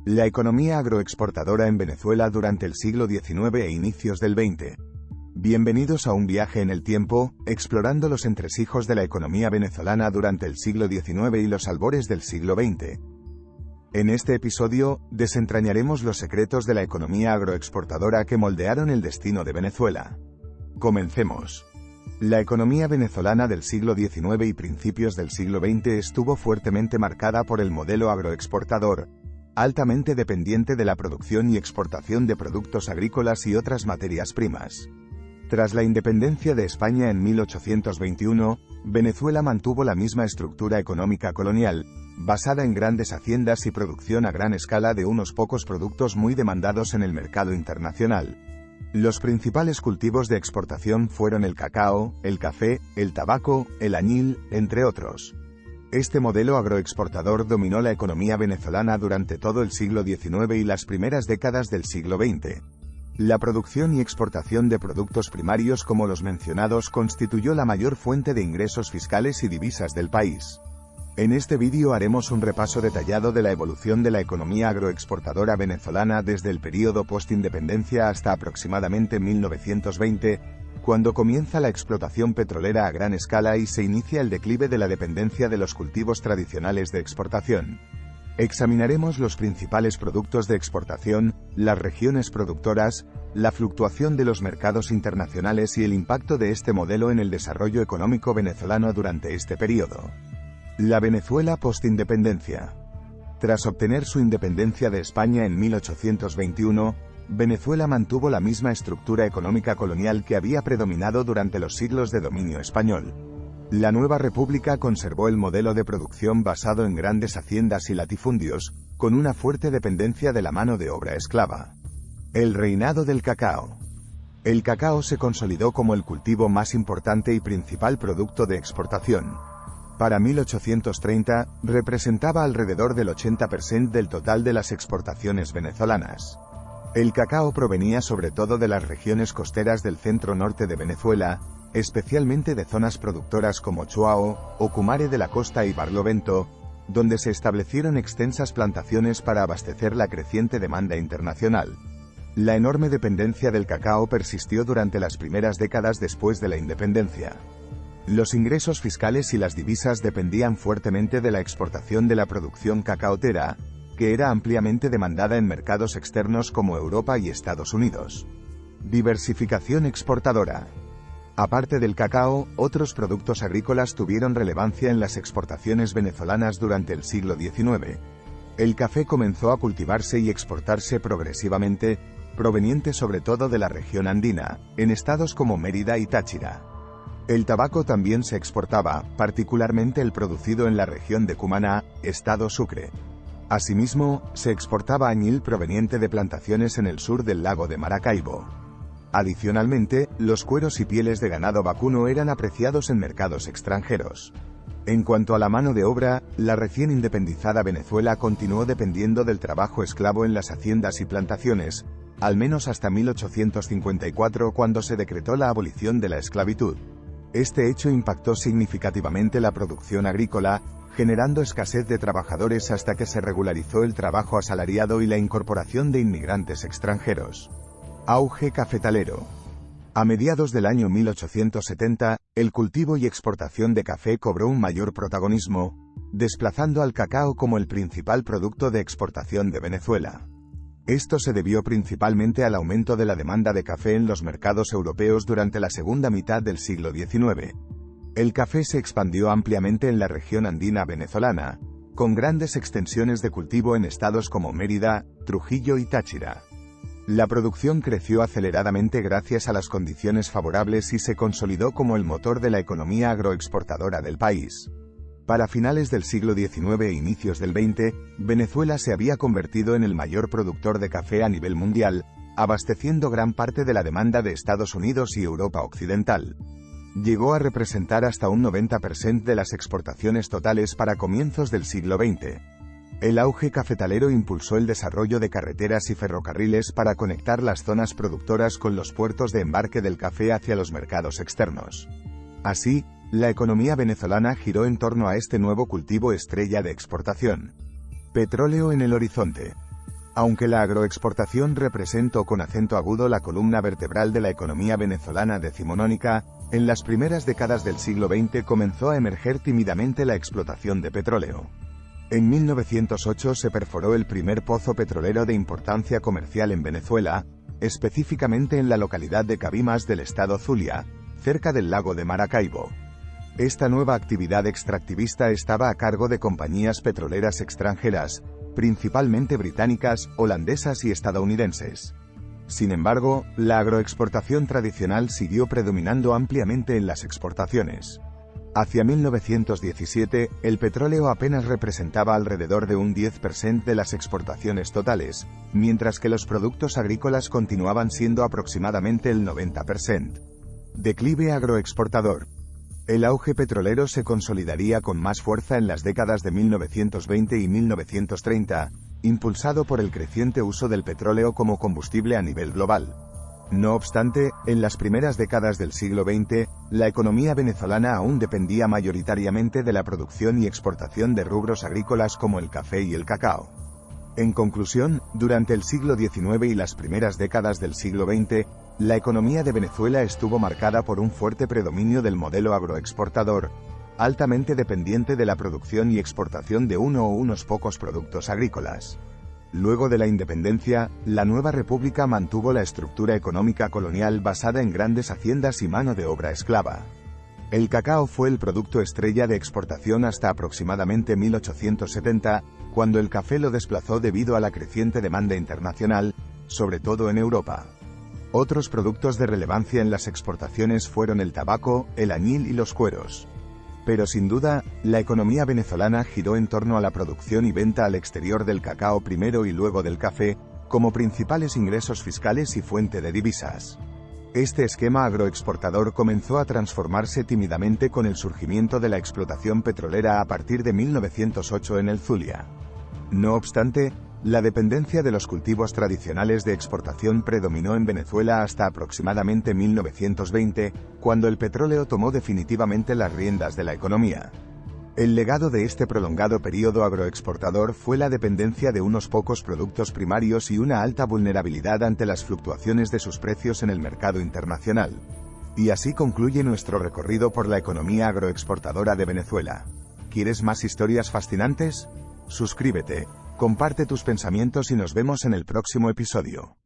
La economía agroexportadora en Venezuela durante el siglo XIX e inicios del XX. Bienvenidos a un viaje en el tiempo, explorando los entresijos de la economía venezolana durante el siglo XIX y los albores del siglo XX. En este episodio, desentrañaremos los secretos de la economía agroexportadora que moldearon el destino de Venezuela. Comencemos. La economía venezolana del siglo XIX y principios del siglo XX estuvo fuertemente marcada por el modelo agroexportador, altamente dependiente de la producción y exportación de productos agrícolas y otras materias primas. Tras la independencia de España en 1821, Venezuela mantuvo la misma estructura económica colonial, basada en grandes haciendas y producción a gran escala de unos pocos productos muy demandados en el mercado internacional. Los principales cultivos de exportación fueron el cacao, el café, el tabaco, el añil, entre otros. Este modelo agroexportador dominó la economía venezolana durante todo el siglo XIX y las primeras décadas del siglo XX. La producción y exportación de productos primarios como los mencionados constituyó la mayor fuente de ingresos fiscales y divisas del país. En este vídeo haremos un repaso detallado de la evolución de la economía agroexportadora venezolana desde el período postindependencia hasta aproximadamente 1920, cuando comienza la explotación petrolera a gran escala y se inicia el declive de la dependencia de los cultivos tradicionales de exportación. Examinaremos los principales productos de exportación, las regiones productoras, la fluctuación de los mercados internacionales y el impacto de este modelo en el desarrollo económico venezolano durante este periodo. La Venezuela postindependencia. Tras obtener su independencia de España en 1821, Venezuela mantuvo la misma estructura económica colonial que había predominado durante los siglos de dominio español. La nueva república conservó el modelo de producción basado en grandes haciendas y latifundios, con una fuerte dependencia de la mano de obra esclava. El reinado del cacao. El cacao se consolidó como el cultivo más importante y principal producto de exportación. Para 1830, representaba alrededor del 80% del total de las exportaciones venezolanas. El cacao provenía sobre todo de las regiones costeras del centro-norte de Venezuela, especialmente de zonas productoras como Chuao, Ocumare de la Costa y Barlovento, donde se establecieron extensas plantaciones para abastecer la creciente demanda internacional. La enorme dependencia del cacao persistió durante las primeras décadas después de la independencia. Los ingresos fiscales y las divisas dependían fuertemente de la exportación de la producción cacaotera, que era ampliamente demandada en mercados externos como Europa y Estados Unidos. Diversificación exportadora. Aparte del cacao, otros productos agrícolas tuvieron relevancia en las exportaciones venezolanas durante el siglo XIX. El café comenzó a cultivarse y exportarse progresivamente, proveniente sobre todo de la región andina, en estados como Mérida y Táchira. El tabaco también se exportaba, particularmente el producido en la región de Cumaná, estado Sucre. Asimismo, se exportaba añil proveniente de plantaciones en el sur del lago de Maracaibo. Adicionalmente, los cueros y pieles de ganado vacuno eran apreciados en mercados extranjeros. En cuanto a la mano de obra, la recién independizada Venezuela continuó dependiendo del trabajo esclavo en las haciendas y plantaciones, al menos hasta 1854 cuando se decretó la abolición de la esclavitud. Este hecho impactó significativamente la producción agrícola, generando escasez de trabajadores hasta que se regularizó el trabajo asalariado y la incorporación de inmigrantes extranjeros. Auge cafetalero. A mediados del año 1870, el cultivo y exportación de café cobró un mayor protagonismo, desplazando al cacao como el principal producto de exportación de Venezuela. Esto se debió principalmente al aumento de la demanda de café en los mercados europeos durante la segunda mitad del siglo XIX. El café se expandió ampliamente en la región andina venezolana, con grandes extensiones de cultivo en estados como Mérida, Trujillo y Táchira. La producción creció aceleradamente gracias a las condiciones favorables y se consolidó como el motor de la economía agroexportadora del país. Para finales del siglo XIX e inicios del XX, Venezuela se había convertido en el mayor productor de café a nivel mundial, abasteciendo gran parte de la demanda de Estados Unidos y Europa Occidental. Llegó a representar hasta un 90% de las exportaciones totales para comienzos del siglo XX. El auge cafetalero impulsó el desarrollo de carreteras y ferrocarriles para conectar las zonas productoras con los puertos de embarque del café hacia los mercados externos. Así, la economía venezolana giró en torno a este nuevo cultivo estrella de exportación. Petróleo en el horizonte. Aunque la agroexportación representó con acento agudo la columna vertebral de la economía venezolana decimonónica, en las primeras décadas del siglo XX comenzó a emerger tímidamente la explotación de petróleo. En 1908 se perforó el primer pozo petrolero de importancia comercial en Venezuela, específicamente en la localidad de Cabimas del estado Zulia, cerca del lago de Maracaibo. Esta nueva actividad extractivista estaba a cargo de compañías petroleras extranjeras, principalmente británicas, holandesas y estadounidenses. Sin embargo, la agroexportación tradicional siguió predominando ampliamente en las exportaciones. Hacia 1917, el petróleo apenas representaba alrededor de un 10% de las exportaciones totales, mientras que los productos agrícolas continuaban siendo aproximadamente el 90%. Declive agroexportador. El auge petrolero se consolidaría con más fuerza en las décadas de 1920 y 1930, impulsado por el creciente uso del petróleo como combustible a nivel global. No obstante, en las primeras décadas del siglo XX, la economía venezolana aún dependía mayoritariamente de la producción y exportación de rubros agrícolas como el café y el cacao. En conclusión, durante el siglo XIX y las primeras décadas del siglo XX, la economía de Venezuela estuvo marcada por un fuerte predominio del modelo agroexportador, altamente dependiente de la producción y exportación de uno o unos pocos productos agrícolas. Luego de la independencia, la nueva república mantuvo la estructura económica colonial basada en grandes haciendas y mano de obra esclava. El cacao fue el producto estrella de exportación hasta aproximadamente 1870, cuando el café lo desplazó debido a la creciente demanda internacional, sobre todo en Europa. Otros productos de relevancia en las exportaciones fueron el tabaco, el añil y los cueros. Pero sin duda, la economía venezolana giró en torno a la producción y venta al exterior del cacao primero y luego del café, como principales ingresos fiscales y fuente de divisas. Este esquema agroexportador comenzó a transformarse tímidamente con el surgimiento de la explotación petrolera a partir de 1908 en el Zulia. No obstante, la dependencia de los cultivos tradicionales de exportación predominó en Venezuela hasta aproximadamente 1920, cuando el petróleo tomó definitivamente las riendas de la economía. El legado de este prolongado periodo agroexportador fue la dependencia de unos pocos productos primarios y una alta vulnerabilidad ante las fluctuaciones de sus precios en el mercado internacional. Y así concluye nuestro recorrido por la economía agroexportadora de Venezuela. ¿Quieres más historias fascinantes? Suscríbete, comparte tus pensamientos y nos vemos en el próximo episodio.